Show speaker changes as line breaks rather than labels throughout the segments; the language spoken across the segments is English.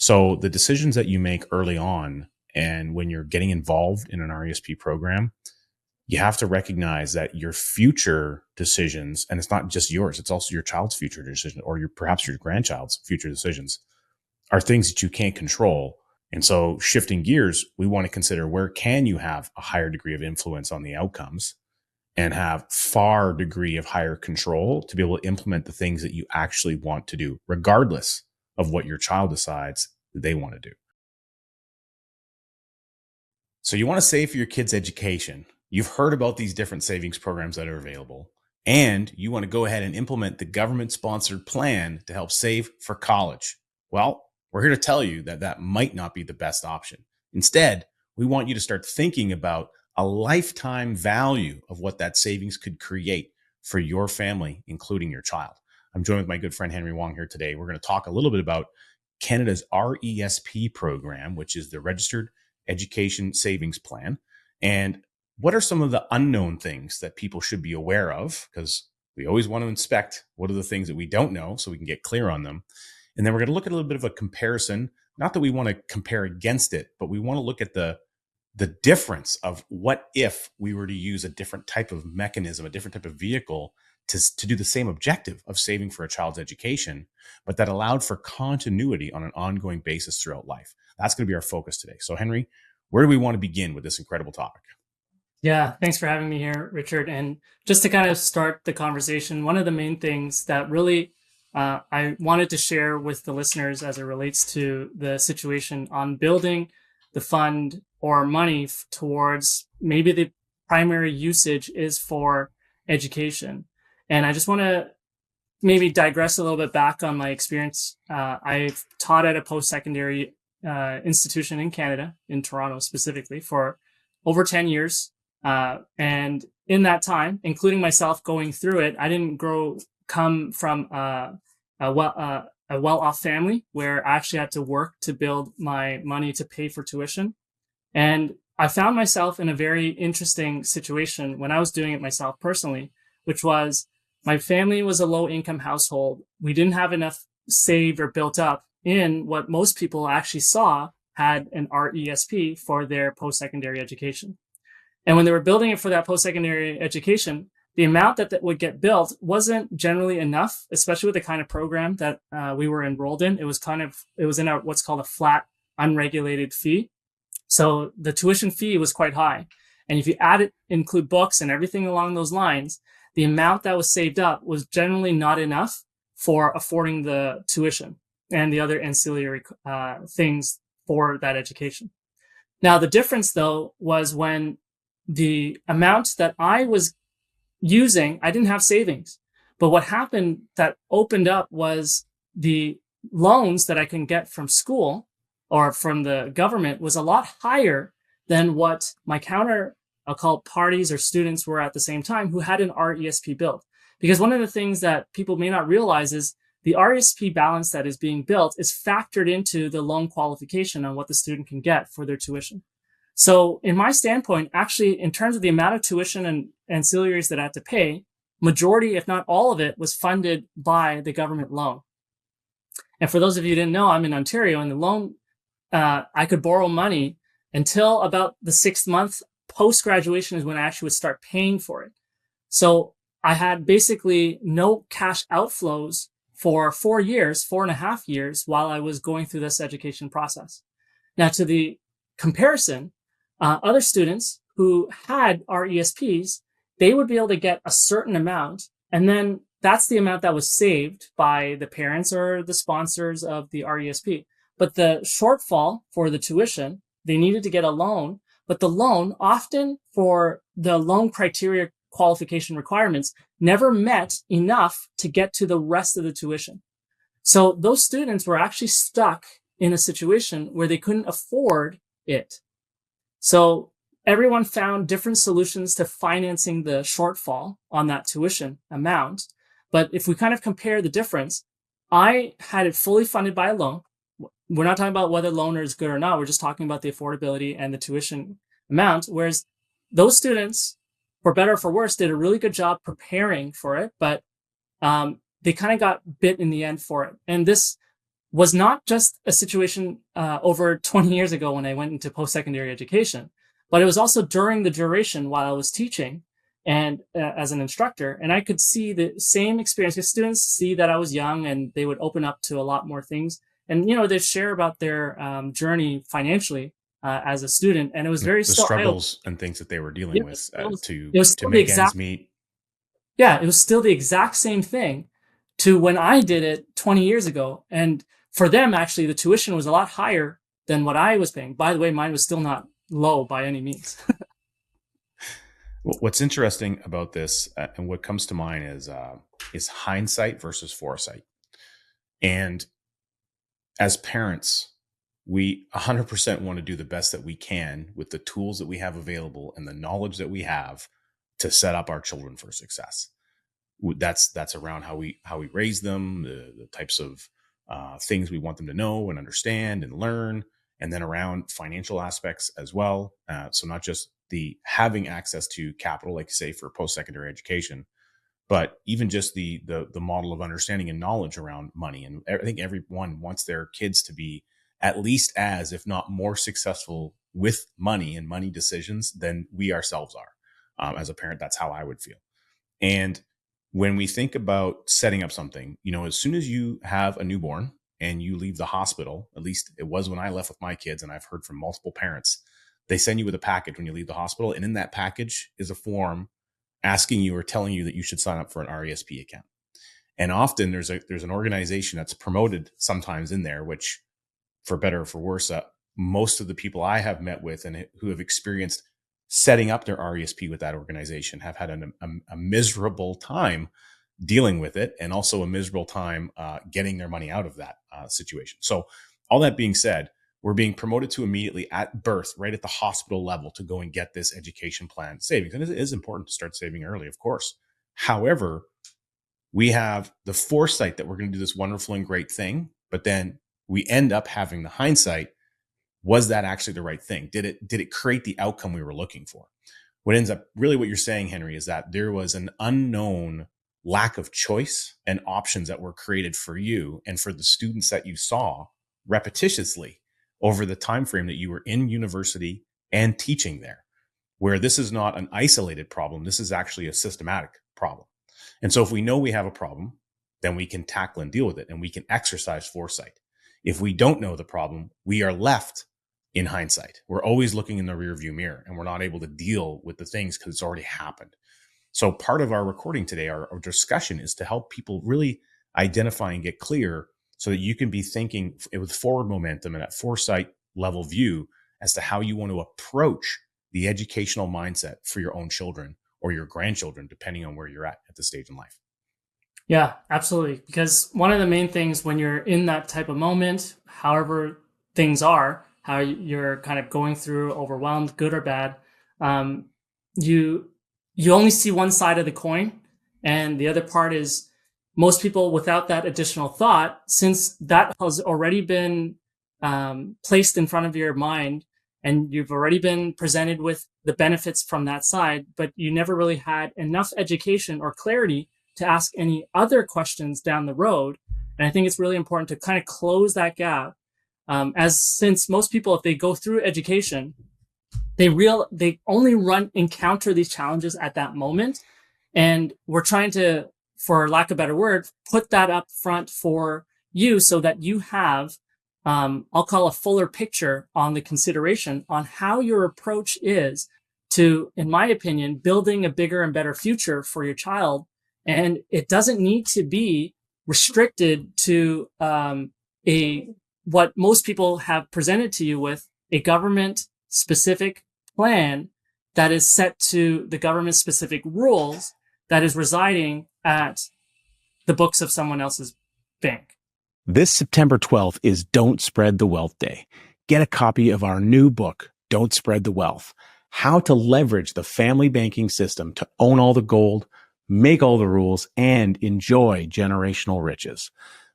So the decisions that you make early on and when you're getting involved in an RESP program, you have to recognize that your future decisions, and it's not just yours, it's also your child's future decision or perhaps your grandchild's future decisions, are things that you can't control. And so shifting gears, we want to consider where can you have a higher degree of influence on the outcomes and have far degree of higher control to be able to implement the things that you actually want to do, regardless of what your child decides that they want to do. So you want to save for your kids' education. You've heard about these different savings programs that are available, and you want to go ahead and implement the government-sponsored plan to help save for college. Well, we're here to tell you that that might not be the best option. Instead, we want you to start thinking about a lifetime value of what that savings could create for your family, including your child. I'm joined with my good friend Henry Wong here today. We're going to talk a little bit about Canada's RESP program, which is the Registered Education Savings Plan. And what are some of the unknown things that people should be aware of? Because we always want to inspect what are the things that we don't know so we can get clear on them. And then we're going to look at a little bit of a comparison. Not that we want to compare against it, but we want to look at the difference of what if we were to use a different type of mechanism, a different type of vehicle to do the same objective of saving for a child's education, but that allowed for continuity on an ongoing basis throughout life. That's going to be our focus today. So Henry, where do we want to begin with this incredible topic?
Yeah, thanks for having me here, Richard. And just to kind of start the conversation, one of the main things that really I wanted to share with the listeners as it relates to the situation on building the fund or money towards maybe the primary usage is for education. And I just want to maybe digress a little bit back on my experience. I've taught at a post-secondary institution in Canada, in Toronto specifically, for over 10 years. And in that time, including myself going through it, I didn't come from a well-off family where I actually had to work to build my money to pay for tuition. And I found myself in a very interesting situation when I was doing it myself personally, which was my family was a low-income household. We didn't have enough saved or built up in what most people actually saw had an RESP for their post-secondary education. And when they were building it for that post-secondary education, the amount that would get built wasn't generally enough, especially with the kind of program that we were enrolled in. It was in what's called a flat, unregulated fee. So the tuition fee was quite high. And if you include books and everything along those lines, the amount that was saved up was generally not enough for affording the tuition and the other ancillary things for that education. Now, the difference, though, was when the amount that I was using, I didn't have savings. But what happened that opened up was the loans that I can get from school or from the government was a lot higher than what my I'll call parties or students were at the same time who had an RESP built. Because one of the things that people may not realize is the RESP balance that is being built is factored into the loan qualification on what the student can get for their tuition. So in my standpoint, actually, in terms of the amount of tuition and ancillaries that I had to pay, majority, if not all of it, was funded by the government loan. And for those of you who didn't know, I'm in Ontario, and the loan, I could borrow money until about the 6th month post-graduation is when I actually would start paying for it. So I had basically no cash outflows for 4.5 years while I was going through this education process. Now, to the comparison, other students who had RESPs, they would be able to get a certain amount, and then that's the amount that was saved by the parents or the sponsors of the RESP. But the shortfall for the tuition, they needed to get a loan, but the loan, often for the loan criteria qualification requirements, never met enough to get to the rest of the tuition. So those students were actually stuck in a situation where they couldn't afford it. So everyone found different solutions to financing the shortfall on that tuition amount. But if we kind of compare the difference, I had it fully funded by a loan. We're not talking about whether loaner is good or not. We're just talking about the affordability and the tuition amount. Whereas those students, for better or for worse, did a really good job preparing for it, but they kind of got bit in the end for it. And this was not just a situation over 20 years ago when I went into post-secondary education, but it was also during the duration while I was teaching and as an instructor. And I could see the same experience. Because students see that I was young and they would open up to a lot more things. And, they'd share about their journey financially as a student. And it was very
The
still
struggles and things that they were dealing with
it was
to
still the
make ends
exact
meet.
yeah, it was still the exact same thing to when I did it 20 years ago. And for them, actually, the tuition was a lot higher than what I was paying. By the way, mine was still not low by any means.
What's interesting about this, and what comes to mind, is hindsight versus foresight. And as parents, we 100% want to do the best that we can with the tools that we have available and the knowledge that we have to set up our children for success. That's around how we raise them, the types of things we want them to know and understand and learn, and then around financial aspects as well. So not just the having access to capital, like you say, for post-secondary education, but even just the model of understanding and knowledge around money. And I think everyone wants their kids to be at least as, if not more successful with money and money decisions than we ourselves are. As a parent, that's how I would feel. And when we think about setting up something, as soon as you have a newborn and you leave the hospital, at least it was when I left with my kids, and I've heard from multiple parents, they send you with a package when you leave the hospital. And in that package is a form asking you or telling you that you should sign up for an RESP account. And often there's an organization that's promoted sometimes in there, which, for better or for worse, most of the people I have met with and who have experienced setting up their RESP with that organization have had a miserable time dealing with it, and also a miserable time getting their money out of that situation. So all that being said, we're being promoted to immediately at birth, right at the hospital level, to go and get this education plan savings. And it is important to start saving early, of course. However, we have the foresight that we're going to do this wonderful and great thing, but then we end up having the hindsight. Was that actually the right thing? Did it create the outcome we were looking for? What ends up really what you're saying, Henry, is that there was an unknown lack of choice and options that were created for you and for the students that you saw repetitiously over the time frame that you were in university and teaching there, where this is not an isolated problem. This is actually a systematic problem. And so if we know we have a problem, then we can tackle and deal with it, and we can exercise foresight. If we don't know the problem, we are left in hindsight. We're always looking in the rearview mirror, and we're not able to deal with the things because it's already happened. So part of our recording today, our discussion, is to help people really identify and get clear so that you can be thinking with forward momentum and at foresight level view as to how you want to approach the educational mindset for your own children or your grandchildren, depending on where you're at the stage in life.
Yeah, absolutely. Because one of the main things when you're in that type of moment, however things are, how you're kind of going through, overwhelmed, good or bad, you only see one side of the coin. And the other part is most people, without that additional thought, since that has already been placed in front of your mind and you've already been presented with the benefits from that side, but you never really had enough education or clarity to ask any other questions down the road. And I think it's really important to kind of close that gap. Since most people, if they go through education, they only encounter these challenges at that moment. And we're trying to, for lack of a better word, put that up front for you so that you have, I'll call a fuller picture on the consideration on how your approach is to, in my opinion, building a bigger and better future for your child. And it doesn't need to be restricted to what most people have presented to you with, a government specific plan that is set to the government specific rules that is residing at the books of someone else's bank.
This September 12th is Don't Spread the Wealth Day. Get a copy of our new book, Don't Spread the Wealth: How to Leverage the Family Banking System to Own All the Gold, Make All the Rules, and Enjoy Generational Riches.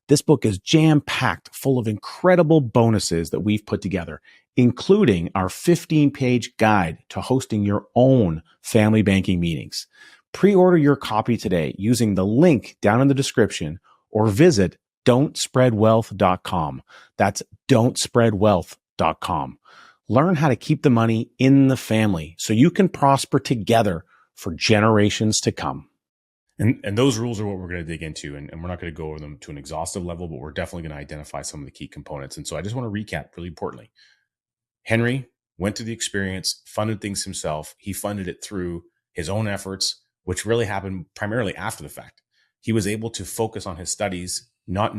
This book is jam-packed full of incredible bonuses that we've put together, including our 15-page guide to hosting your own family banking meetings. Pre-order your copy today using the link down in the description or visit don'tspreadwealth.com. That's don'tspreadwealth.com. Learn how to keep the money in the family so you can prosper together for generations to come.
And those rules are what we're going to dig into. And we're not going to go over them to an exhaustive level, but we're definitely going to identify some of the key components. And so I just want to recap really importantly. Henry went to the experience, funded things himself. He funded it through his own efforts, which really happened primarily after the fact. He was able to focus on his studies, not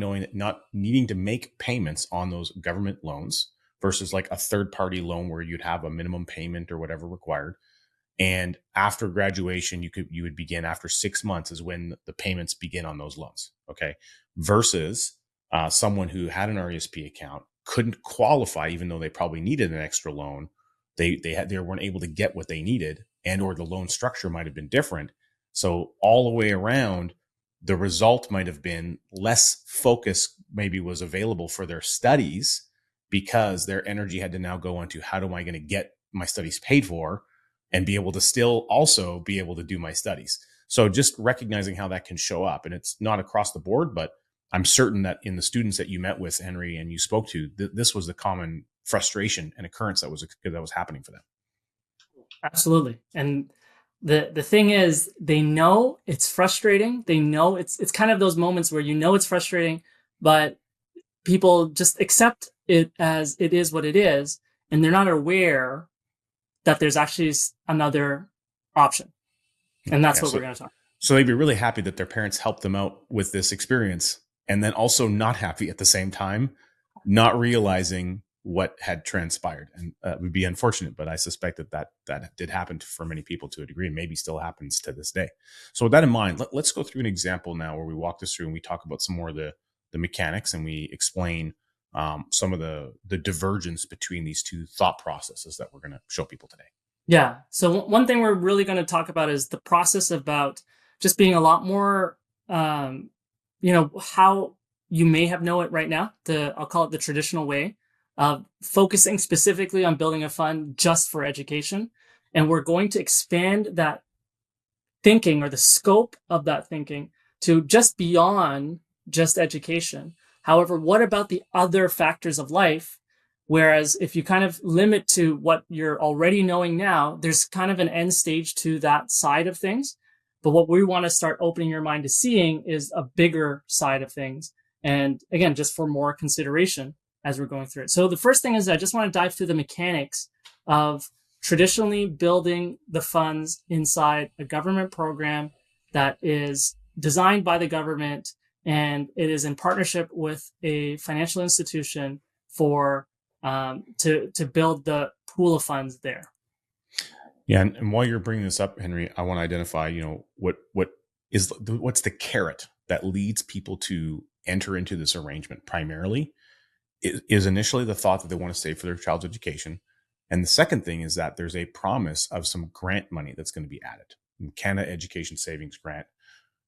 needing to make payments on those government loans versus like a third party loan where you'd have a minimum payment or whatever required. And after graduation, you would begin after 6 months is when the payments begin on those loans. Okay. Versus someone who had an RESP account couldn't qualify, even though they probably needed an extra loan. They weren't able to get what they needed, and or the loan structure might have been different. So all the way around, the result might have been less focus maybe was available for their studies because their energy had to now go into how am I going to get my studies paid for and be able to still also be able to do my studies. So just recognizing how that can show up, and it's not across the board, but I'm certain that in the students that you met with, Henry, and you spoke to, this was the common frustration and occurrence that was happening for them.
Absolutely. And the thing is, they know it's frustrating. They know it's kind of those moments where you know it's frustrating, but people just accept it as it is what it is, and they're not aware that there's actually another option. And that's what we're going to talk about.
So they'd be really happy that their parents helped them out with this experience, and then also not happy at the same time, not realizing what had transpired. And it would be unfortunate, but I suspect that did happen for many people to a degree, and maybe still happens to this day. So with that in mind, let's go through an example now where we walk this through and we talk about some more of the mechanics, and we explain some of the divergence between these two thought processes that we're going to show people today.
Yeah. So one thing we're really going to talk about is the process about just being a lot more, how you may have know it right now. I'll call it the traditional way of focusing specifically on building a fund just for education. And we're going to expand that thinking, or the scope of that thinking, to just beyond just education. However, what about the other factors of life? Whereas if you kind of limit to what you're already knowing now, there's kind of an end stage to that side of things. But what we want to start opening your mind to seeing is a bigger side of things. And again, just for more consideration as we're going through it. So the first thing is I just want to dive through the mechanics of traditionally building the funds inside a government program that is designed by the government, and it is in partnership with a financial institution for to build the pool of funds there.
Yeah, and while you're bringing this up, Henry, I want to identify, what's the carrot that leads people to enter into this arrangement. Primarily, is initially the thought that they want to save for their child's education, and the second thing is that there's a promise of some grant money that's going to be added, Canada Education Savings Grant.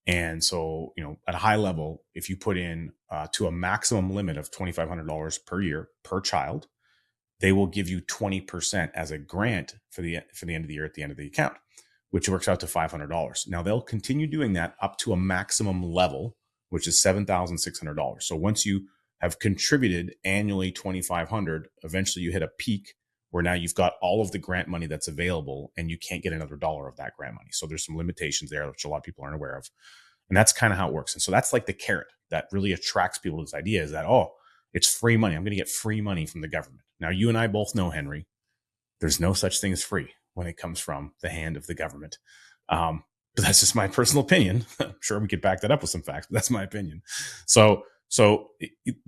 And so, at a high level, if you put in to a maximum limit of $2,500 per year per child, they will give you 20% as a grant for the end of the year at the end of the account, which works out to $500. Now they'll continue doing that up to a maximum level, which is $7,600. So once you have contributed annually $2,500, eventually you hit a peak where now you've got all of the grant money that's available and you can't get another dollar of that grant money. So there's some limitations there, which a lot of people aren't aware of. And that's kind of how it works. And so that's like the carrot that really attracts people to this idea, is that, it's free money. I'm going to get free money from the government. Now, you and I both know, Henry, there's no such thing as free when it comes from the hand of the government. But that's just my personal opinion. I'm sure we could back that up with some facts, but that's my opinion. So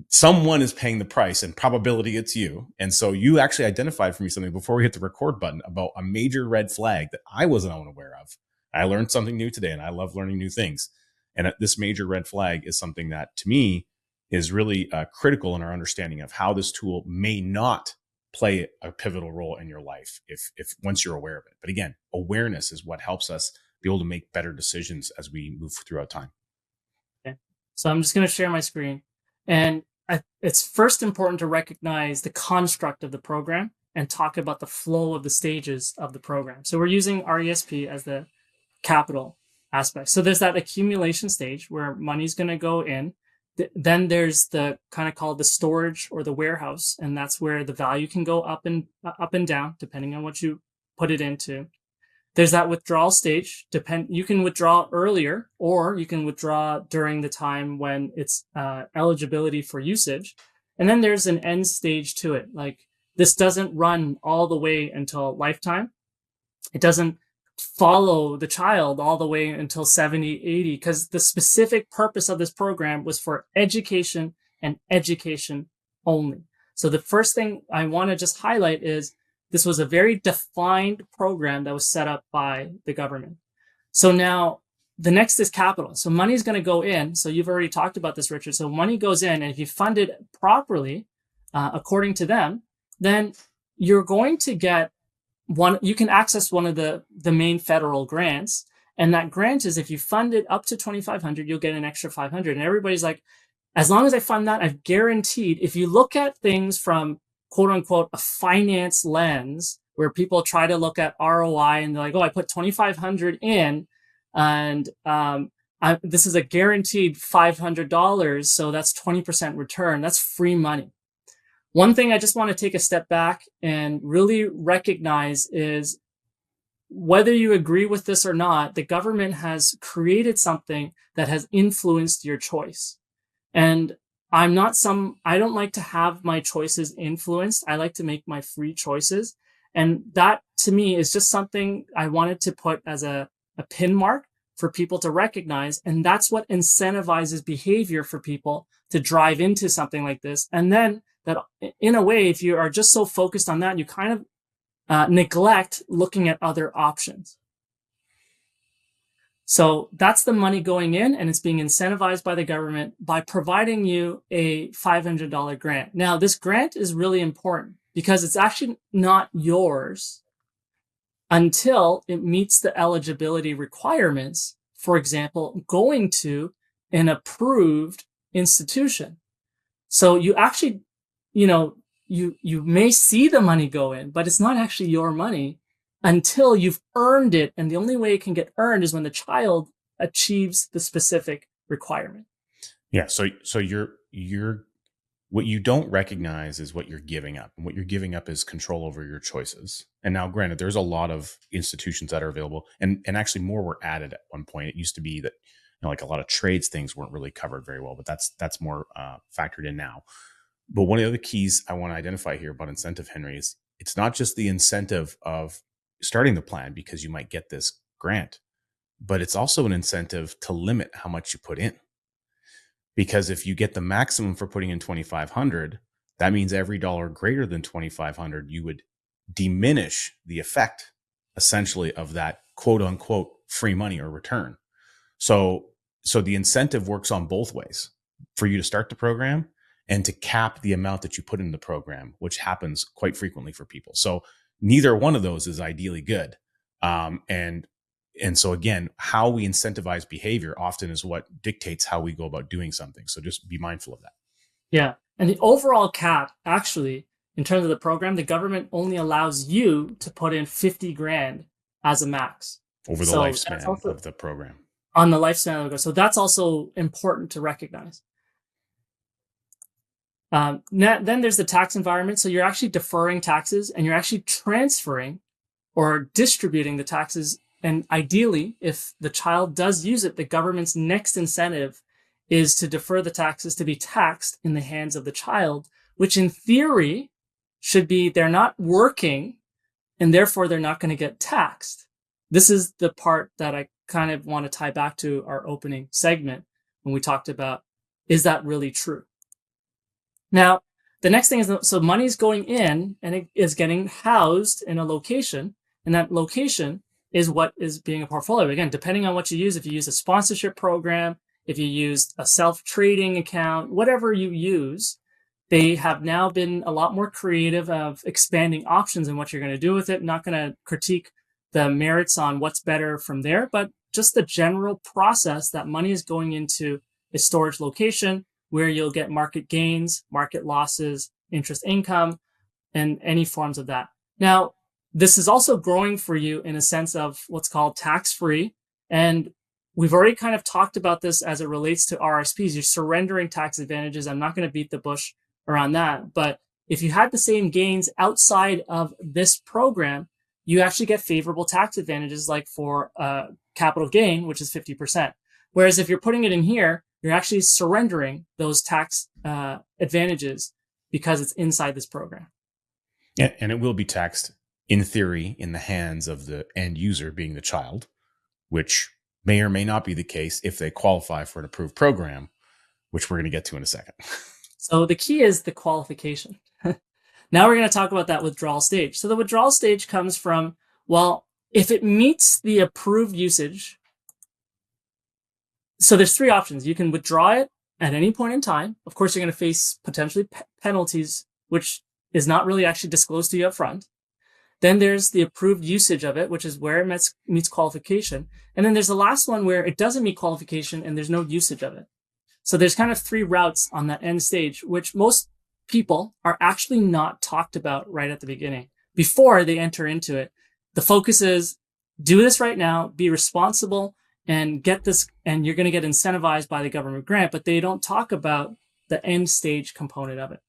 someone is paying the price, and probability it's you. And so you actually identified for me something before we hit the record button about a major red flag that I wasn't unaware of. I learned something new today, and I love learning new things. And this major red flag is something that, to me, is really critical in our understanding of how this tool may not play a pivotal role in your life if once you're aware of it. But again, awareness is what helps us be able to make better decisions as we move throughout time.
Okay. So I'm just going to share my screen. And it's first important to recognize the construct of the program and talk about the flow of the stages of the program. So we're using RESP as the capital aspect. So there's that accumulation stage where money's going to go in. Then there's the kind of called the storage or the warehouse, and that's where the value can go up and down depending on what you put it into. There's that withdrawal stage. You can withdraw earlier, or you can withdraw during the time when it's eligibility for usage. And then there's an end stage to it. Like, this doesn't run all the way until lifetime. It doesn't follow the child all the way until 70, 80, because the specific purpose of this program was for education and education only. So the first thing I want to just highlight is this was a very defined program that was set up by the government. So now the next is capital. So money is going to go in. So you've already talked about this, Richard. So money goes in, and if you fund it properly, according to them, then you're going to get you can access one of the main federal grants. And that grant is, if you fund it up to 2,500, you'll get an extra 500. And everybody's like, as long as I fund that, I've guaranteed. If you look at things from quote unquote a finance lens, where people try to look at ROI and they're like, oh, I put 2,500 in, and this is a guaranteed $500, so that's 20% return. That's free money. One thing I just want to take a step back and really recognize is, whether you agree with this or not, the government has created something that has influenced your choice. And I don't like to have my choices influenced. I like to make my free choices. And that, to me, is just something I wanted to put as a pin mark for people to recognize. And that's what incentivizes behavior for people to drive into something like this. And then that, in a way, if you are just so focused on that, you kind of neglect looking at other options. So that's the money going in, and it's being incentivized by the government by providing you a $500 grant. Now, this grant is really important because it's actually not yours until it meets the eligibility requirements. For example, going to an approved institution. So you actually, you may see the money go in, but it's not actually your money until you've earned it. And the only way it can get earned is when the child achieves the specific requirement.
Yeah. So you're what you don't recognize is what you're giving up. And what you're giving up is control over your choices. And now, granted, there's a lot of institutions that are available, and actually more were added at one point. It used to be that, like a lot of trades things weren't really covered very well, but that's more factored in now. But one of the other keys I want to identify here about incentive, Henry, is it's not just the incentive of starting the plan because you might get this grant, but it's also an incentive to limit how much you put in. Because if you get the maximum for putting in 2,500, that means every dollar greater than 2,500, you would diminish the effect, essentially, of that quote unquote free money or return. So the incentive works on both ways, for you to start the program and to cap the amount that you put in the program, which happens quite frequently for people. So neither one of those is ideally good. And so again, how we incentivize behavior often is what dictates how we go about doing something. So just be mindful of that.
Yeah. And the overall cap, actually, in terms of the program, the government only allows you to put in 50 grand as a max.
Over the lifespan of the program.
On the lifespan of the. So that's also important to recognize. Then there's the tax environment. So you're actually deferring taxes, and you're actually transferring or distributing the taxes. And ideally, if the child does use it, the government's next incentive is to defer the taxes to be taxed in the hands of the child, which in theory should be they're not working and therefore they're not going to get taxed. This is the part that I kind of want to tie back to our opening segment when we talked about, is that really true? Now, the next thing is, so money is going in and it is getting housed in a location, and that location is what is being a portfolio. Again, depending on what you use, if you use a sponsorship program, if you use a self-trading account, whatever you use, they have now been a lot more creative of expanding options and what you're going to do with it. Not going to critique the merits on what's better from there, but just the general process that money is going into a storage location where you'll get market gains, market losses, interest income, and any forms of that. Now, this is also growing for you in a sense of what's called tax-free. And we've already kind of talked about this as it relates to RSPs. You're surrendering tax advantages. I'm not going to beat the bush around that. But if you had the same gains outside of this program, you actually get favorable tax advantages, like for capital gain, which is 50%. Whereas if you're putting it in here, you're actually surrendering those tax advantages because it's inside this program.
Yeah, and it will be taxed, in theory, in the hands of the end user, being the child, which may or may not be the case if they qualify for an approved program, which we're going to get to in a second.
So the key is the qualification. Now we're going to talk about that withdrawal stage. So the withdrawal stage comes from, well, if it meets the approved usage. So there's three options. You can withdraw it at any point in time. Of course, you're going to face potentially penalties, which is not really actually disclosed to you up front. Then there's the approved usage of it, which is where it meets qualification. And then there's the last one where it doesn't meet qualification and there's no usage of it. So there's kind of three routes on that end stage, which most people are actually not talked about right at the beginning before they enter into it. The focus is do this right now, be responsible, and get this, and you're going to get incentivized by the government grant, but they don't talk about the end stage component of it.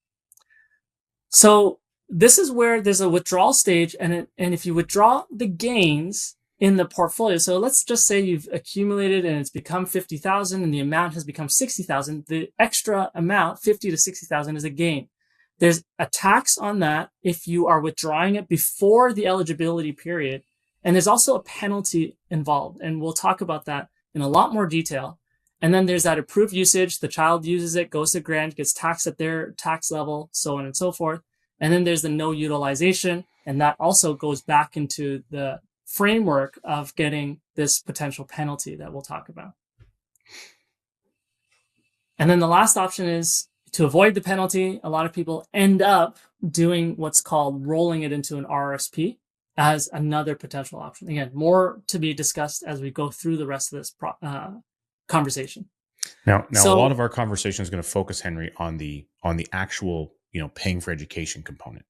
So this is where there's a withdrawal stage, and if you withdraw the gains in the portfolio, so let's just say you've accumulated and it's become 50,000 and the amount has become 60,000, the extra amount, 50 to 60,000, is a gain. There's a tax on that if you are withdrawing it before the eligibility period. And there's also a penalty involved. And we'll talk about that in a lot more detail. And then there's that approved usage. The child uses it, goes to grant, gets taxed at their tax level, so on and so forth. And then there's the no utilization. And that also goes back into the framework of getting this potential penalty that we'll talk about. And then the last option is to avoid the penalty. A lot of people end up doing what's called rolling it into an RSP as another potential option. Again, more to be discussed as we go through the rest of this conversation.
Now, so, a lot of our conversation is going to focus, Henry, on the actual, paying for education component.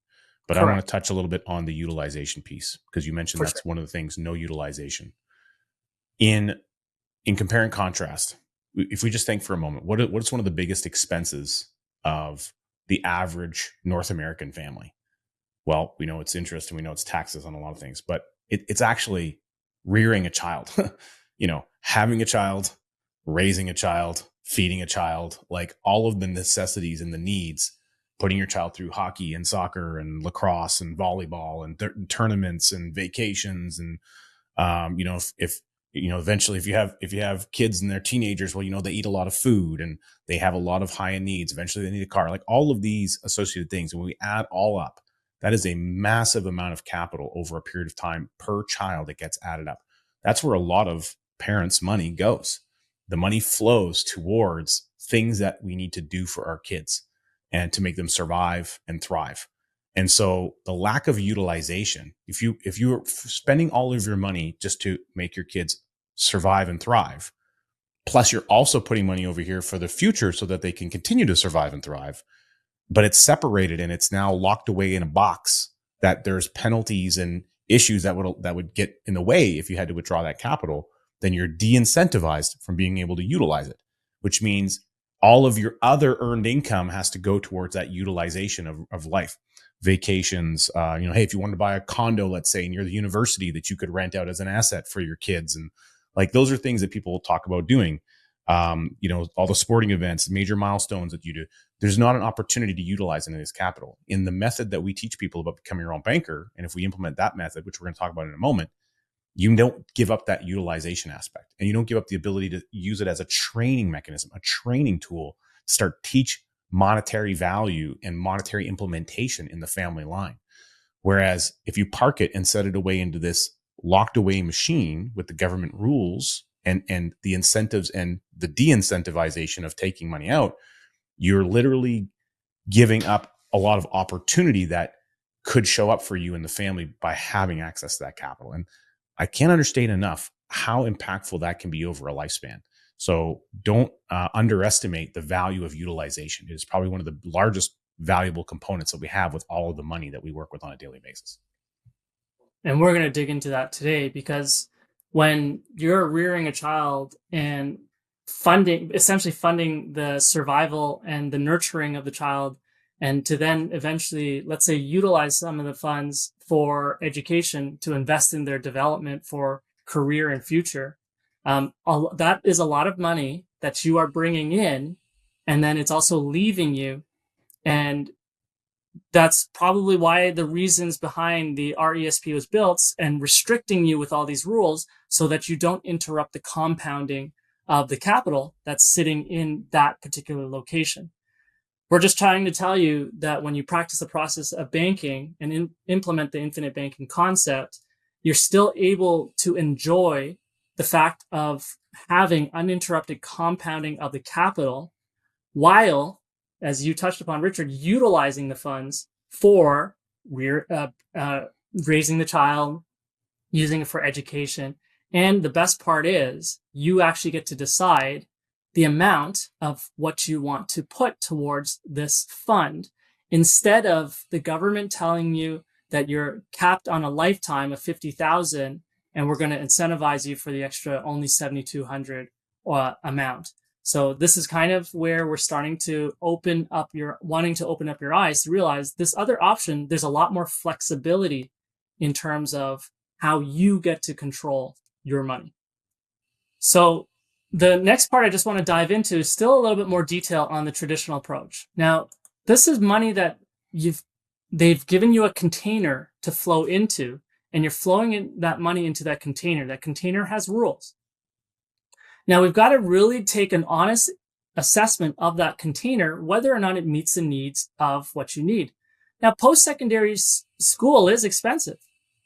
But correct. I want to touch a little bit on the utilization piece, because you mentioned that's one of the things, no utilization. In compare and contrast, if we just think for a moment, what is one of the biggest expenses of the average North American family? Well, we know it's interest and we know it's taxes on a lot of things, but it's actually rearing a child, having a child, raising a child, feeding a child, like all of the necessities and the needs, putting your child through hockey and soccer and lacrosse and volleyball and tournaments and vacations. And, eventually if you have kids and they're teenagers, well, they eat a lot of food and they have a lot of high end needs. Eventually they need a car, like all of these associated things. And when we add all up, that is a massive amount of capital over a period of time per child that gets added up. That's where a lot of parents' money goes. The money flows towards things that we need to do for our kids and to make them survive and thrive. And so the lack of utilization, if you're spending all of your money just to make your kids survive and thrive, plus you're also putting money over here for the future so that they can continue to survive and thrive, but it's separated and it's now locked away in a box that there's penalties and issues that would get in the way if you had to withdraw that capital, then you're de-incentivized from being able to utilize it, which means all of your other earned income has to go towards that utilization of life. Vacations, hey, if you wanted to buy a condo, let's say, near the university that you could rent out as an asset for your kids. And like, those are things that people talk about doing. All the sporting events, major milestones that you do, there's not an opportunity to utilize any of this capital. In the method that we teach people about becoming your own banker, and if we implement that method, which we're going to talk about in a moment, you don't give up that utilization aspect, and you don't give up the ability to use it as a training mechanism, a training tool to start teach monetary value and monetary implementation in the family line. Whereas if you park it and set it away into this locked away machine with the government rules and the incentives and the de-incentivization of taking money out, you're literally giving up a lot of opportunity that could show up for you in the family by having access to that capital. And I can't understate enough how impactful that can be over a lifespan. So don't underestimate the value of utilization. It is probably one of the largest valuable components that we have with all of the money that we work with on a daily basis.
And we're going to dig into that today, because when you're rearing a child and essentially funding the survival and the nurturing of the child, and to then eventually, let's say, utilize some of the funds for education to invest in their development for career and future. That is a lot of money that you are bringing in, and then it's also leaving you. And that's probably why the reasons behind the RESP was built, and restricting you with all these rules so that you don't interrupt the compounding of the capital that's sitting in that particular location. We're just trying to tell you that when you practice the process of banking and implement the infinite banking concept, you're still able to enjoy the fact of having uninterrupted compounding of the capital, while, as you touched upon, Richard, utilizing the funds for raising the child, using it for education. And the best part is you actually get to decide the amount of what you want to put towards this fund, instead of the government telling you that you're capped on a lifetime of 50,000 and we're going to incentivize you for the extra only 7,200 amount. So this is kind of where we're starting to wanting to open up your eyes to realize this other option, there's a lot more flexibility in terms of how you get to control your money. So the next part I just want to dive into is still a little bit more detail on the traditional approach. Now, this is money that they've given you a container to flow into, and you're flowing that money into that container. That container has rules. Now, we've got to really take an honest assessment of that container, whether or not it meets the needs of what you need. Now, post-secondary school is expensive.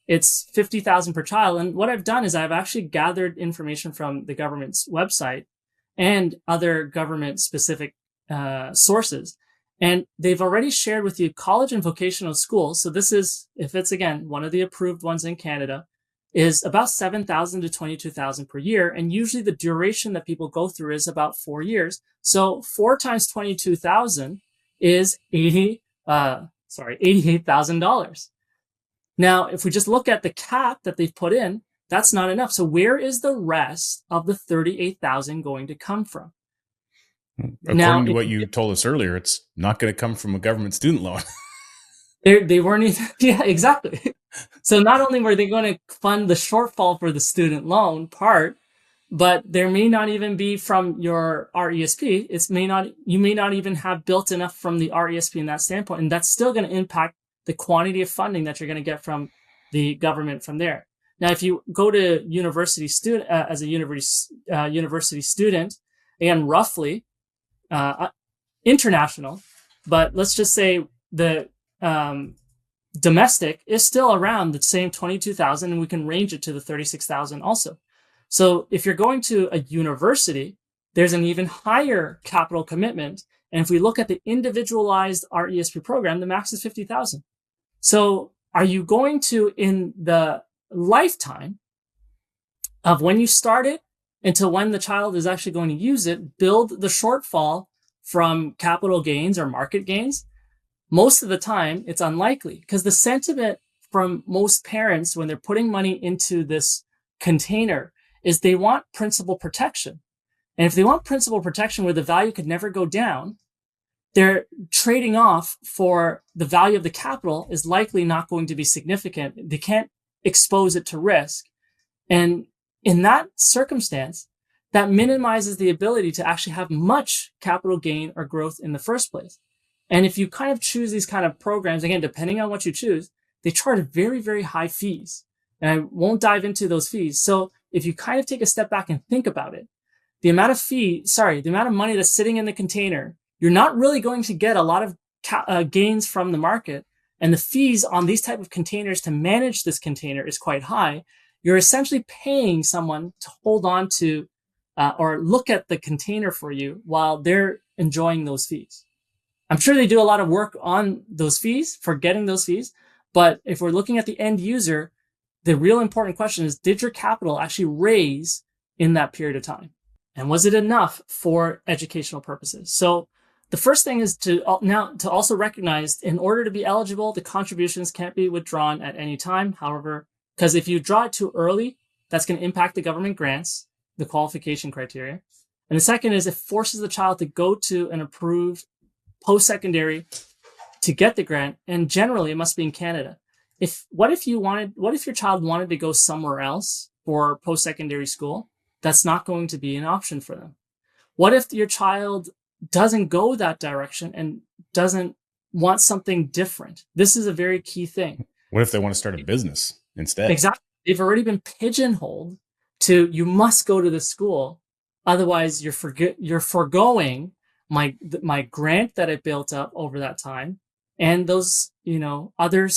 It's 50,000 per child. And what I've done is I've actually gathered information from the government's website and other government specific sources. And they've already shared with you college and vocational schools. So this is, if it's again, one of the approved ones in Canada, is about 7,000 to 22,000 per year. And usually the duration that people go through is about 4 years. So 4 times 22,000 is $88,000. Now, if we just look at the cap that they've put in, that's not enough. So where is the rest of the 38,000 going to come from?
According to what you told us earlier, it's not going to come from a government student loan.
They weren't even, yeah, exactly. So not only were they going to fund the shortfall for the student loan part, but there may not even be from your RESP. You may not even have built enough from the RESP in that standpoint, and that's still going to impact the quantity of funding that you're going to get from the government from there. Now, if you go to university student as a university student, again, roughly international, but let's just say the domestic is still around the same 22,000, and we can range it to the 36,000 also. So if you're going to a university, there's an even higher capital commitment. And if we look at the individualized RESP program, the max is 50,000. So are you going to, in the lifetime of when you start it until when the child is actually going to use it, build the shortfall from capital gains or market gains? Most of the time, it's unlikely, because the sentiment from most parents when they're putting money into this container is they want principal protection. And if they want principal protection where the value could never go down, they're trading off for the value of the capital is likely not going to be significant. They can't expose it to risk. And in that circumstance, that minimizes the ability to actually have much capital gain or growth in the first place. And if you kind of choose these kind of programs, again, depending on what you choose, they charge very, very high fees. And I won't dive into those fees. So if you kind of take a step back and think about it, the amount of money that's sitting in the container, you're not really going to get a lot of gains from the market. And the fees on these type of containers to manage this container is quite high. You're essentially paying someone to hold on to or look at the container for you while they're enjoying those fees. I'm sure they do a lot of work on those fees for getting those fees. But if we're looking at the end user, the real important question is, did your capital actually raise in that period of time? And was it enough for educational purposes? So the first thing is to also recognize, in order to be eligible, the contributions can't be withdrawn at any time. However, because if you draw it too early, that's going to impact the government grants, the qualification criteria. And the second is it forces the child to go to an approved post-secondary to get the grant. And generally it must be in Canada. What if your child wanted to go somewhere else for post-secondary school? That's not going to be an option for them. What if your child doesn't go that direction and doesn't want something different? This is a very key thing.
What if they want to start a business instead?
Exactly. They've already been pigeonholed to, you must go to the school. Otherwise you're foregoing my grant that I built up over that time and those, other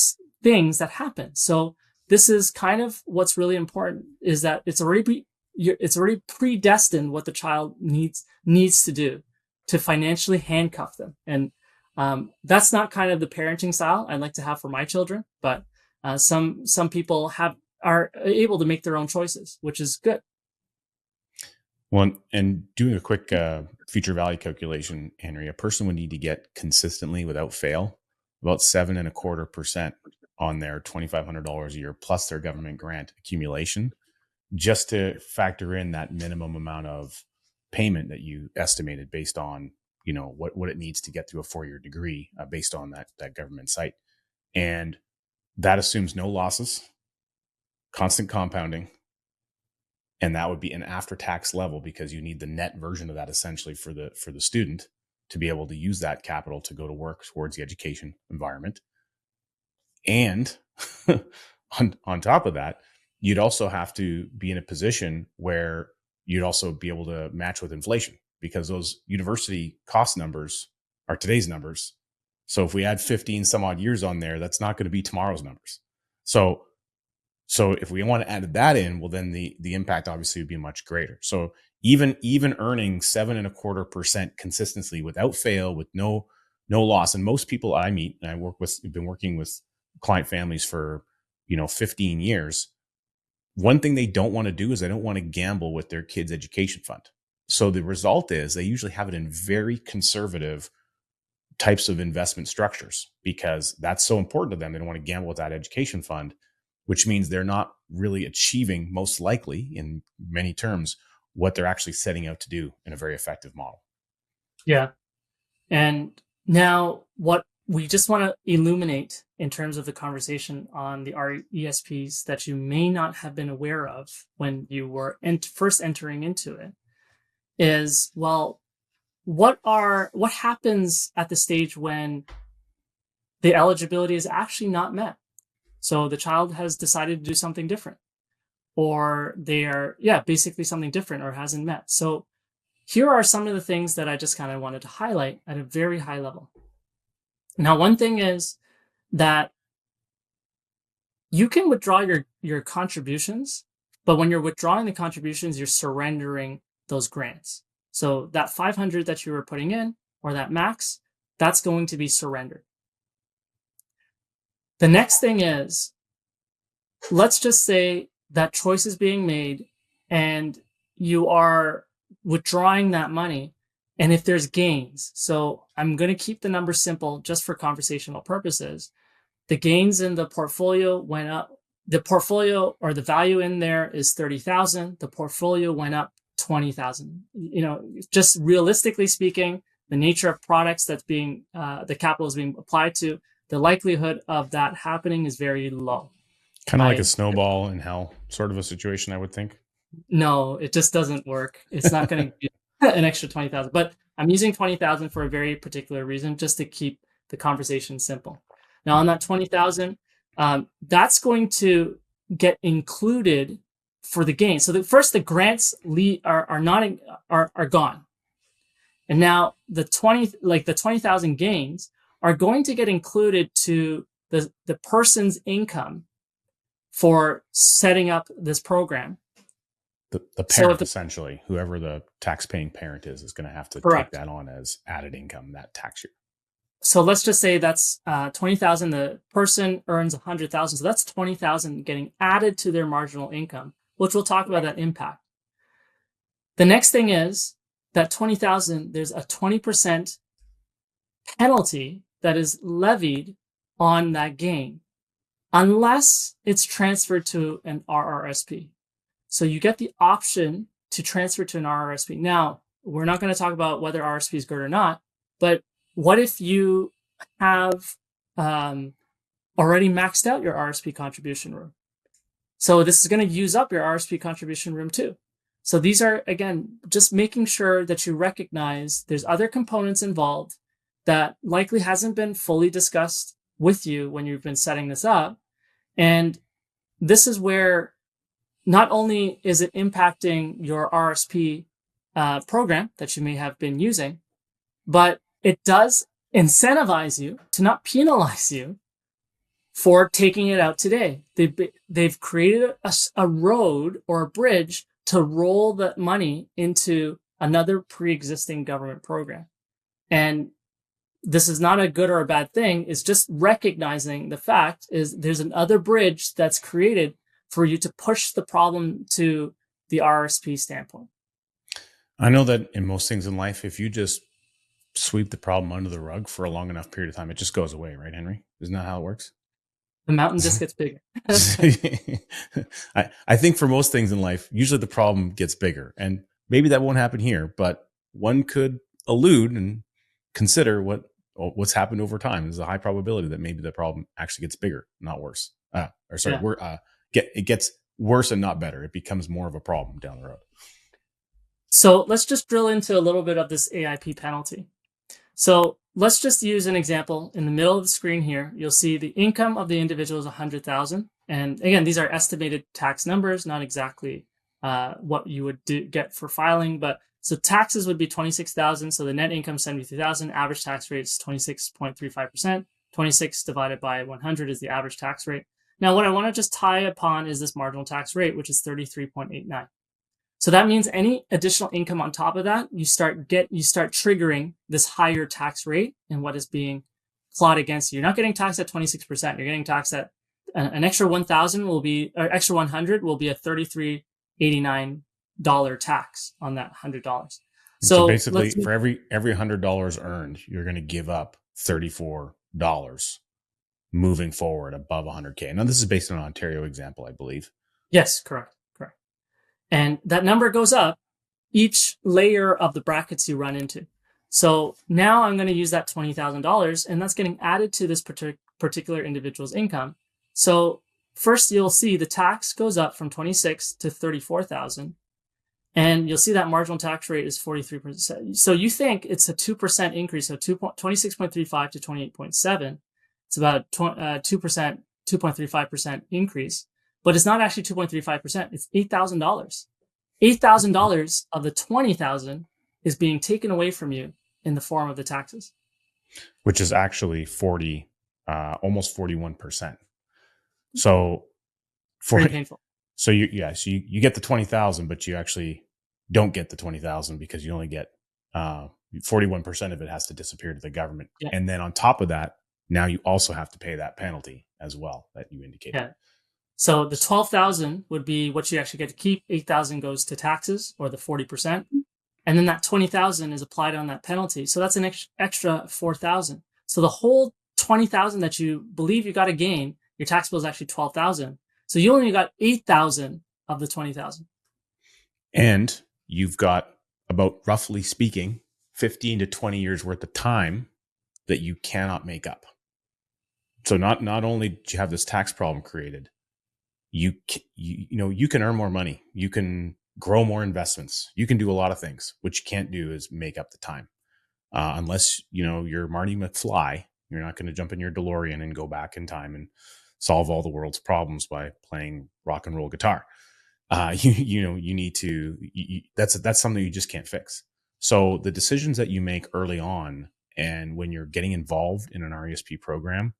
things that happen. So this is kind of what's really important, is that it's already predestined what the child needs to do to financially handcuff them. And that's not kind of the parenting style I'd like to have for my children, but some people are able to make their own choices, which is good.
Well, and doing a quick future value calculation, Henry, a person would need to get consistently without fail about 7.25% on their $2,500 a year plus their government grant accumulation, just to factor in that minimum amount of payment that you estimated based on, what it needs to get through a 4-year degree based on that government site. And that assumes no losses, constant compounding, and that would be an after-tax level, because you need the net version of that essentially for the student to be able to use that capital to go to work towards the education environment. And on top of that, you'd also have to be in a position where you'd also be able to match with inflation, because those university cost numbers are today's numbers. So if we add 15 some odd years on there, that's not going to be tomorrow's numbers. So if we want to add that in, well, then the impact obviously would be much greater. So even earning 7.25% consistently without fail, with no loss. And most people I meet, and I've been working with client families for 15 years. One thing they don't want to do is they don't want to gamble with their kids' education fund. So the result is they usually have it in very conservative types of investment structures, because that's so important to them. They don't want to gamble with that education fund, which means they're not really achieving, most likely in many terms, what they're actually setting out to do in a very effective model.
Yeah. And now what we just want to illuminate in terms of the conversation on the RESPs that you may not have been aware of when you were first entering into it is, well, what happens at the stage when the eligibility is actually not met? So the child has decided to do something different, or they are, basically something different or hasn't met. So here are some of the things that I just kind of wanted to highlight at a very high level. Now, one thing is that you can withdraw your contributions, but when you're withdrawing the contributions, you're surrendering those grants. So that 500 that you were putting in, or that max, that's going to be surrendered. The next thing is, let's just say that choice is being made and you are withdrawing that money. And if there's gains, so I'm going to keep the numbers simple just for conversational purposes. The gains in the portfolio went up. The portfolio, or the value in there, is 30,000. The portfolio went up 20,000. Just realistically speaking, the nature of products that's being, the capital is being applied to, the likelihood of that happening is very low.
Kind of like a snowball in hell sort of a situation, I would think.
No, it just doesn't work. It's not going to be an extra 20,000, but I'm using 20,000 for a very particular reason, just to keep the conversation simple. Now on that 20,000, that's going to get included for the gain. So first the grants are gone. And now the 20,000 gains are going to get included to the person's income for setting up this program.
The parent, essentially, whoever the tax-paying parent is going to have to take that on as added income that tax year.
So let's just say that's 20,000. The person earns 100,000, so that's 20,000 getting added to their marginal income, which we'll talk about that impact. The next thing is that 20,000. There's a 20% penalty that is levied on that gain, unless it's transferred to an RRSP. So you get the option to transfer to an RRSP. Now, we're not going to talk about whether RSP is good or not, but what if you have already maxed out your RSP contribution room? So this is going to use up your RSP contribution room too. So these are, again, just making sure that you recognize there's other components involved that likely hasn't been fully discussed with you when you've been setting this up. And this is where not only is it impacting your RSP program that you may have been using, but it does incentivize you to not penalize you for taking it out today. They've created a road or a bridge to roll the money into another pre-existing government program. And this is not a good or a bad thing. It's just recognizing the fact is there's another bridge that's created for you to push the problem to the RSP standpoint.
I know that in most things in life, if you just sweep the problem under the rug for a long enough period of time, it just goes away, right, Henry? Isn't that how it works?
The mountain just gets bigger.
I think for most things in life, usually the problem gets bigger. And maybe that won't happen here, but one could allude and consider what's happened over time. There's a high probability that maybe the problem actually gets bigger, not worse. It gets worse and not better. It becomes more of a problem down the road.
So let's just drill into a little bit of this AIP penalty. So let's just use an example. In the middle of the screen here, you'll see the income of the individual is $100,000. And again, these are estimated tax numbers, not exactly what you would get for filing. But so taxes would be $26,000. So the net income is $73,000. Average tax rate is 26.35%. 26 divided by 100 is the average tax rate. Now, what I want to just tie upon is this marginal tax rate, which is 33.89. So that means any additional income on top of that, you start triggering this higher tax rate and what is being plotted against you. You're not getting taxed at 26%. You're getting taxed at an extra 1,000 will be, or extra 100 will be a $33.89 tax on that $100.
So basically, for every $100 earned, you're going to give up $34 moving forward above 100K. Now, this is based on an Ontario example, I believe.
Yes, correct. And that number goes up each layer of the brackets you run into. So now I'm going to use that $20,000 and that's getting added to this particular individual's income. So first you'll see the tax goes up from 26 to 34,000 and you'll see that marginal tax rate is 43%. So you think it's a 2% increase. So 26.35 to 28.7. It's about 2%, 2.35% increase. But it's not actually 2.35%. It's $8,000. $8,000 of the $20,000 is being taken away from you in the form of the taxes,
which is actually almost 41%. So
pretty painful.
So you get the 20,000, but you actually don't get the 20,000 because you only get 41% of it has to disappear to the government, and then on top of that, now you also have to pay that penalty as well that you indicated.
Yeah. So the 12,000 would be what you actually get to keep. 8,000 goes to taxes, or the 40%. And then that 20,000 is applied on that penalty. So that's an extra 4,000. So the whole 20,000 that you believe you got to gain, your tax bill is actually 12,000. So you only got 8,000 of the 20,000. And
you've got about, roughly speaking, 15 to 20 years worth of time that you cannot make up. So not only do you have this tax problem created, you can earn more money, you can grow more investments, you can do a lot of things. What you can't do is make up the time, unless you're Marty McFly. You're not going to jump in your DeLorean and go back in time and solve all the world's problems by playing rock and roll guitar. You need to. That's something you just can't fix. So the decisions that you make early on, and when you're getting involved in an RESP program,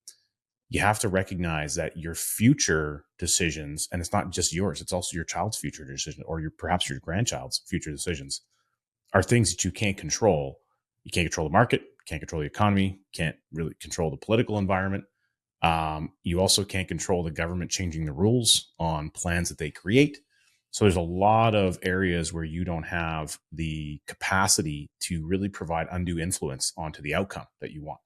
you have to recognize that your future decisions, and it's not just yours, it's also your child's future decision, or perhaps your grandchild's future decisions, are things that you can't control. You can't control the market, can't control the economy, can't really control the political environment. You also can't control the government changing the rules on plans that they create. So there's a lot of areas where you don't have the capacity to really provide undue influence onto the outcome that you want.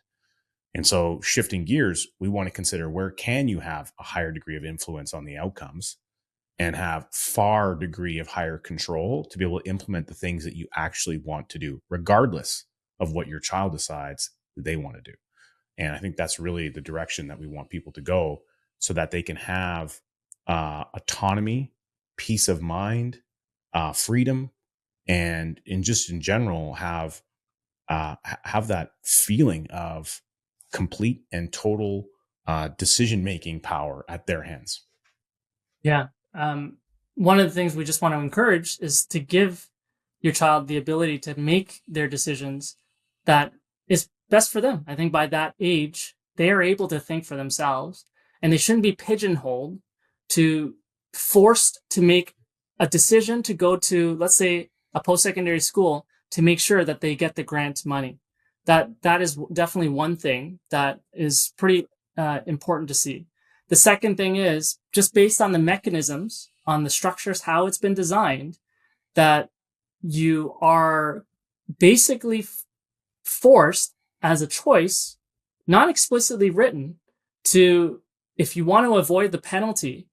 And so shifting gears, we want to consider where can you have a higher degree of influence on the outcomes, and have far degree of higher control to be able to implement the things that you actually want to do, regardless of what your child decides that they want to do. And I think that's really the direction that we want people to go, so that they can have autonomy, peace of mind, freedom, and just in general have that feeling of complete and total decision-making power at their hands.
Yeah. One of the things we just want to encourage is to give your child the ability to make their decisions that is best for them. I think by that age, they are able to think for themselves, and they shouldn't be pigeonholed to forced to make a decision to go to, let's say, a post-secondary school to make sure that they get the grant money. That is definitely one thing that is pretty important to see. The second thing is, just based on the mechanisms, on the structures, how it's been designed, that you are basically forced as a choice, not explicitly written, to, if you want to avoid the penalty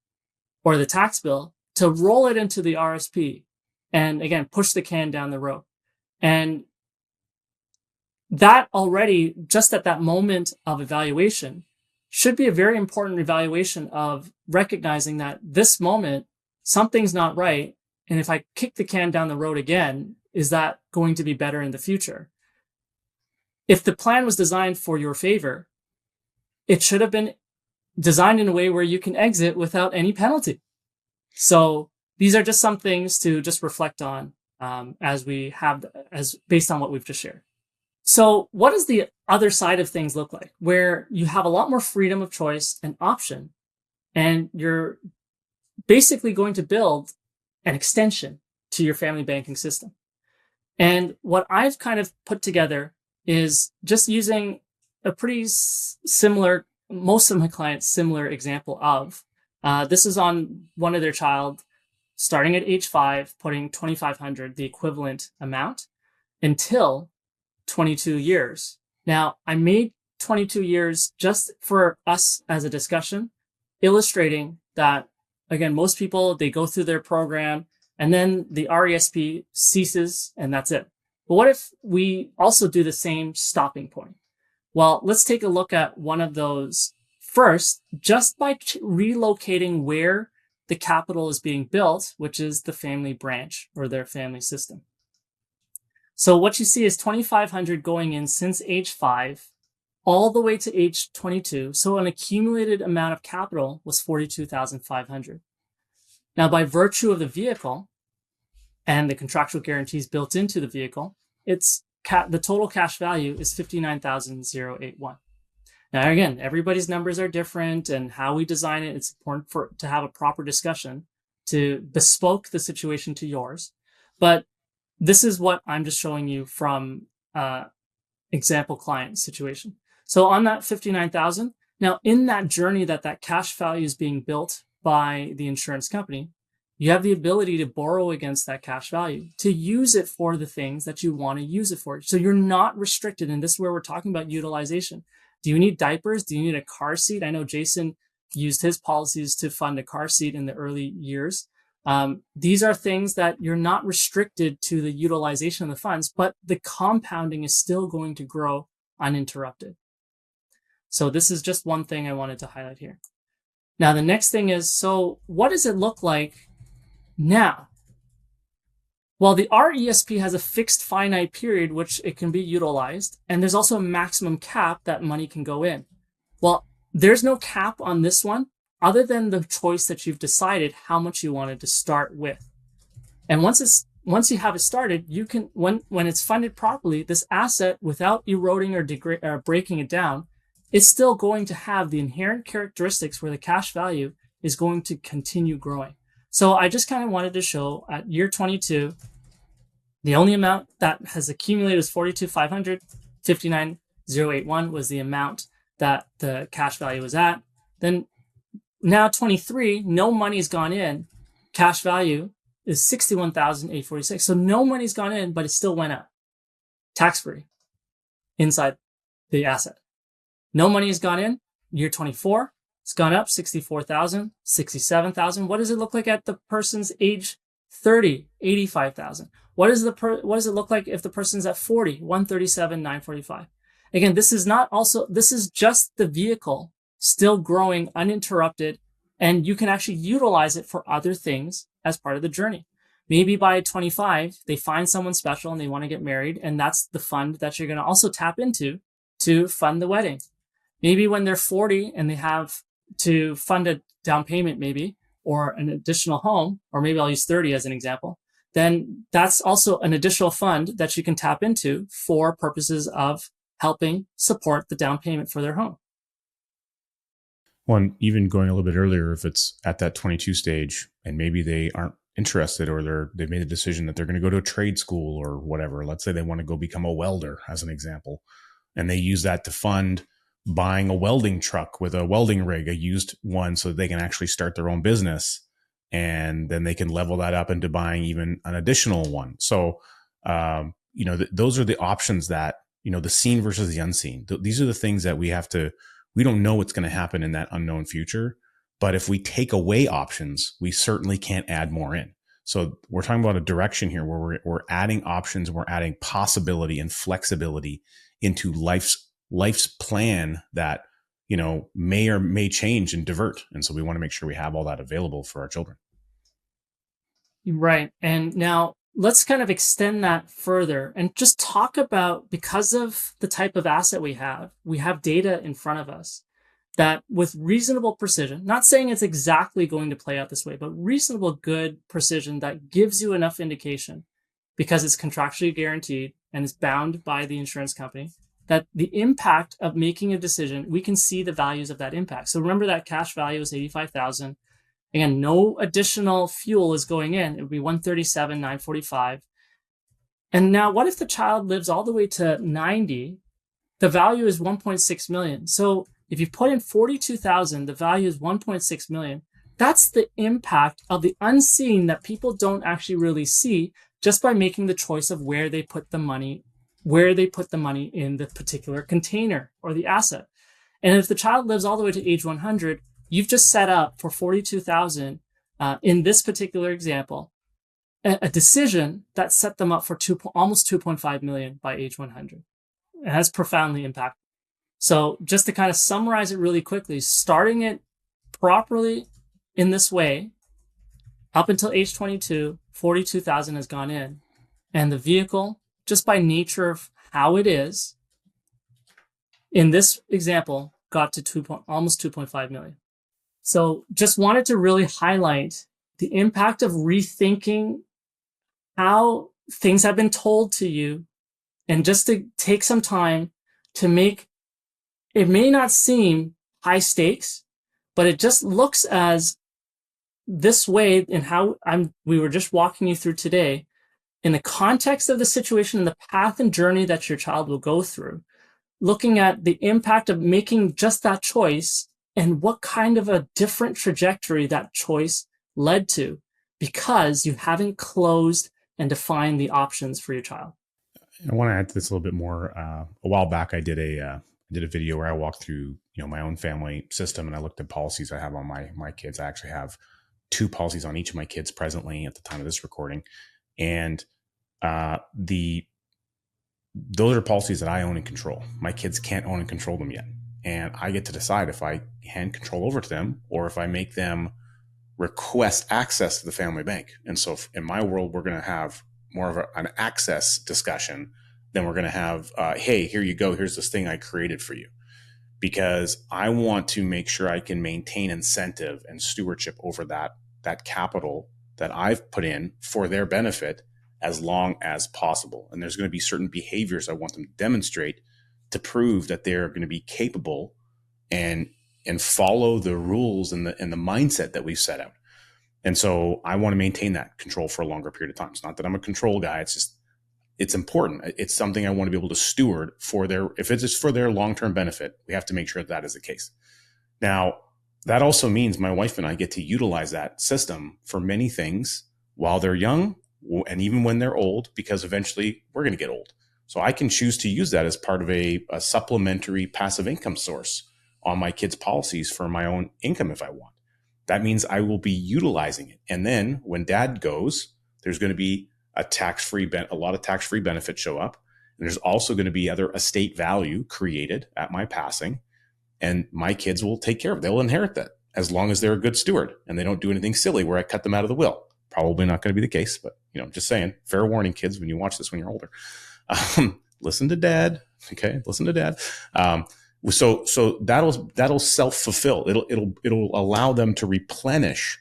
or the tax bill, to roll it into the RSP and, again, push the can down the road. And that already, just at that moment of evaluation, should be a very important evaluation of recognizing that this moment, something's not right. And if I kick the can down the road again, is that going to be better in the future? If the plan was designed for your favor, it should have been designed in a way where you can exit without any penalty. So these are just some things to just reflect on as based on what we've just shared. So what does the other side of things look like, where you have a lot more freedom of choice and option, and you're basically going to build an extension to your family banking system? And what I've kind of put together is just using a pretty similar, most of my clients, similar example of, this is on one of their child, starting at age 5, putting $2,500, the equivalent amount, until 22 years. Now, I made 22 years just for us as a discussion, illustrating that, again, most people, they go through their program and then the RESP ceases and that's it. But what if we also do the same stopping point? Well, let's take a look at one of those first, just by relocating where the capital is being built, which is the family branch or their family system. So what you see is 2,500 going in since age 5, all the way to age 22. So an accumulated amount of capital was 42,500. Now, by virtue of the vehicle and the contractual guarantees built into the vehicle, it's the total cash value is 59,081. Now, again, everybody's numbers are different, and how we design it, it's important to have a proper discussion to bespoke the situation to yours. But this is what I'm just showing you from example client situation. So on that 59,000, now in that journey that cash value is being built by the insurance company, you have the ability to borrow against that cash value, to use it for the things that you want to use it for. So you're not restricted. And this is where we're talking about utilization. Do you need diapers? Do you need a car seat? I know Jason used his policies to fund a car seat in the early years. These are things that you're not restricted to the utilization of the funds, but the compounding is still going to grow uninterrupted. So this is just one thing I wanted to highlight here. Now, the next thing is, so what does it look like now? Well, the RESP has a fixed finite period which it can be utilized, and there's also a maximum cap that money can go in. Well, there's no cap on this one, other than the choice that you've decided how much you wanted to start with. And once you have it started, you can, when it's funded properly, this asset, without eroding or breaking it down, is still going to have the inherent characteristics where the cash value is going to continue growing. So I just kind of wanted to show at year 22, the only amount that has accumulated is 42,500, 59,081 was the amount that the cash value was at. Then now 23, no money's gone in. Cash value is 61,846. So no money's gone in, but it still went up. Tax-free inside the asset. No money has gone in. Year 24, It's gone up 64,000, 67,000. What does it look like at the person's age 30, 85,000? What does it look like if the person's at 40, 137, 945? Again, this is just the vehicle still growing uninterrupted, and you can actually utilize it for other things as part of the journey. Maybe by 25, they find someone special and they want to get married, and that's the fund that you're going to also tap into to fund the wedding. Maybe when they're 40 and they have to fund a down payment, maybe, or an additional home, or maybe I'll use 30 as an example, then that's also an additional fund that you can tap into for purposes of helping support the down payment for their home.
Well, and even going a little bit earlier, if it's at that 22 stage and maybe they aren't interested, or they've made a decision that they're going to go to a trade school or whatever. Let's say they want to go become a welder, as an example, and they use that to fund buying a welding truck with a welding rig, a used one, so they can actually start their own business. And then they can level that up into buying even an additional one. So, those are the options that, the seen versus the unseen. These are the things that we don't know what's going to happen in that unknown future. But if we take away options, we certainly can't add more in. So we're talking about a direction here where we're adding options, we're adding possibility and flexibility into life's plan that, may or may change and divert. And so we want to make sure we have all that available for our children.
Right. And now let's kind of extend that further and just talk about, because of the type of asset we have data in front of us that with reasonable precision, not saying it's exactly going to play out this way, but reasonable good precision that gives you enough indication, because it's contractually guaranteed and is bound by the insurance company, that the impact of making a decision, we can see the values of that impact. So remember that cash value is 85,000. Again, no additional fuel is going in. It would be 137, 945. And now what if the child lives all the way to 90? The value is 1.6 million. So if you put in 42,000, the value is 1.6 million. That's the impact of the unseen that people don't actually really see just by making the choice of where they put the money in the particular container or the asset. And if the child lives all the way to age 100, you've just set up for 42,000 in this particular example, a decision that set them up for almost 2.5 million by age 100. It has profoundly impacted. So just to kind of summarize it really quickly, starting it properly in this way, up until age 22, 42,000 has gone in. And the vehicle, just by nature of how it is, in this example, got to almost 2.5 million. So just wanted to really highlight the impact of rethinking how things have been told to you, and just to take some time to make it may not seem high stakes, but it just looks as this way in how we were just walking you through today, in the context of the situation and the path and journey that your child will go through, looking at the impact of making just that choice and what kind of a different trajectory that choice led to, because you haven't closed and defined the options for your child.
I want to add to this a little bit more. A while back, I did a video where I walked through, my own family system, and I looked at policies I have on my kids. I actually have 2 policies on each of my kids presently at the time of this recording. And those are policies that I own and control. My kids can't own and control them yet. And I get to decide if I hand control over to them or if I make them request access to the family bank. And so in my world, we're going to have more of an access discussion than we're going to have, hey, here you go. Here's this thing I created for you. Because I want to make sure I can maintain incentive and stewardship over that capital that I've put in for their benefit as long as possible. And there's going to be certain behaviors I want them to demonstrate to prove that they're going to be capable and follow the rules and the mindset that we've set out. And so I want to maintain that control for a longer period of time. It's not that I'm a control guy. It's just, it's important. It's something I want to be able to steward if it's just for their long-term benefit, we have to make sure that is the case. Now, that also means my wife and I get to utilize that system for many things while they're young and even when they're old, because eventually we're going to get old. So I can choose to use that as part of a supplementary passive income source on my kids' policies for my own income if I want. That means I will be utilizing it. And then when dad goes, there's going to be a lot of tax-free benefits show up. And there's also going to be other estate value created at my passing. And my kids will take care of it. They'll inherit that as long as they're a good steward and they don't do anything silly where I cut them out of the will. Probably not going to be the case, but just saying, fair warning, kids, when you watch this when you're older, listen to dad. Okay. Listen to dad. So that'll self-fulfill. It'll allow them to replenish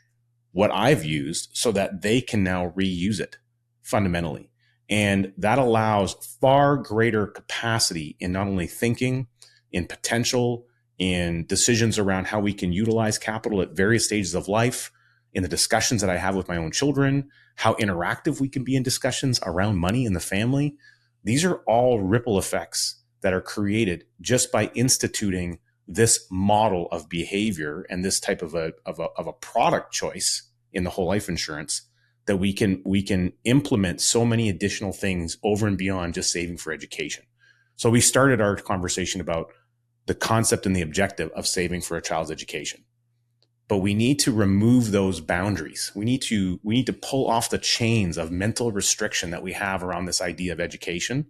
what I've used so that they can now reuse it fundamentally. And that allows far greater capacity in not only thinking, in potential, in decisions around how we can utilize capital at various stages of life, in the discussions that I have with my own children, how interactive we can be in discussions around money in the family. These are all ripple effects that are created just by instituting this model of behavior and this type of a product choice in the whole life insurance, that we can implement so many additional things over and beyond just saving for education. So we started our conversation about the concept and the objective of saving for a child's education. But we need to remove those boundaries. We need to pull off the chains of mental restriction that we have around this idea of education.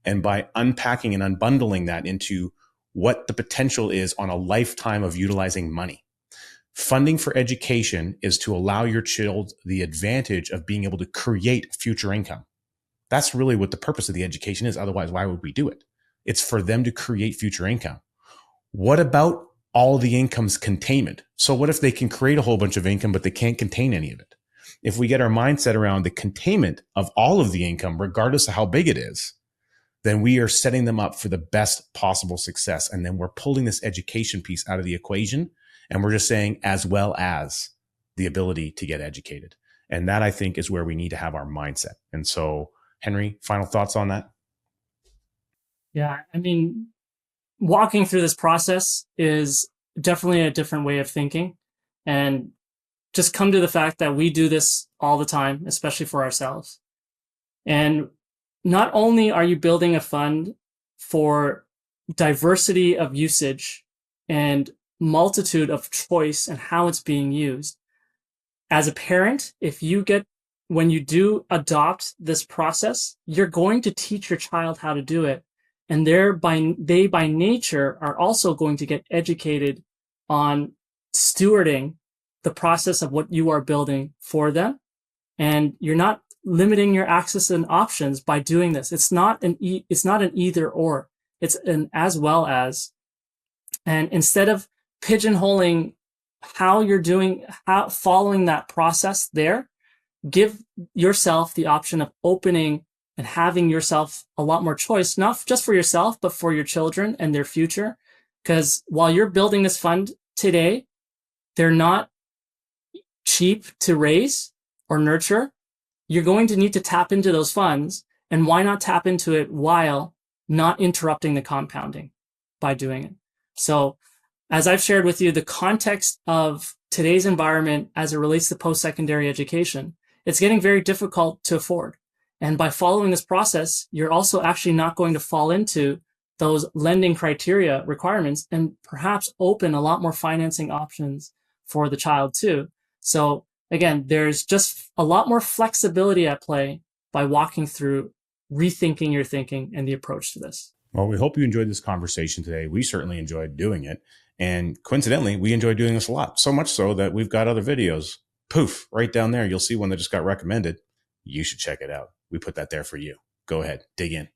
And by unpacking and unbundling that into what the potential is on a lifetime of utilizing money. Funding for education is to allow your child the advantage of being able to create future income. That's really what the purpose of the education is. Otherwise, why would we do it? It's for them to create future income. What about all the income's containment? So what if they can create a whole bunch of income, but they can't contain any of it? If we get our mindset around the containment of all of the income, regardless of how big it is, then we are setting them up for the best possible success. And then we're pulling this education piece out of the equation. And we're just saying, as well as the ability to get educated. And that, I think, is where we need to have our mindset. And so, Henry, final thoughts on that?
Yeah, I mean, walking through this process is definitely a different way of thinking. And just come to the fact that we do this all the time, especially for ourselves. And not only are you building a fund for diversity of usage and multitude of choice and how it's being used, as a parent, when you do adopt this process, you're going to teach your child how to do it. And they by nature are also going to get educated on stewarding the process of what you are building for them. And you're not limiting your access and options by doing this. It's not an either or. It's an as well as. And instead of pigeonholing following that process there, give yourself the option of opening and having yourself a lot more choice, not just for yourself, but for your children and their future. Because while you're building this fund today, they're not cheap to raise or nurture. You're going to need to tap into those funds. And why not tap into it while not interrupting the compounding by doing it? So as I've shared with you, the context of today's environment as it relates to post-secondary education, it's getting very difficult to afford. And by following this process, you're also actually not going to fall into those lending criteria requirements and perhaps open a lot more financing options for the child too. So again, there's just a lot more flexibility at play by walking through rethinking your thinking and the approach to this.
Well, we hope you enjoyed this conversation today. We certainly enjoyed doing it. And coincidentally, we enjoy doing this a lot, so much so that we've got other videos. Poof, right down there. You'll see one that just got recommended. You should check it out. We put that there for you. Go ahead, dig in.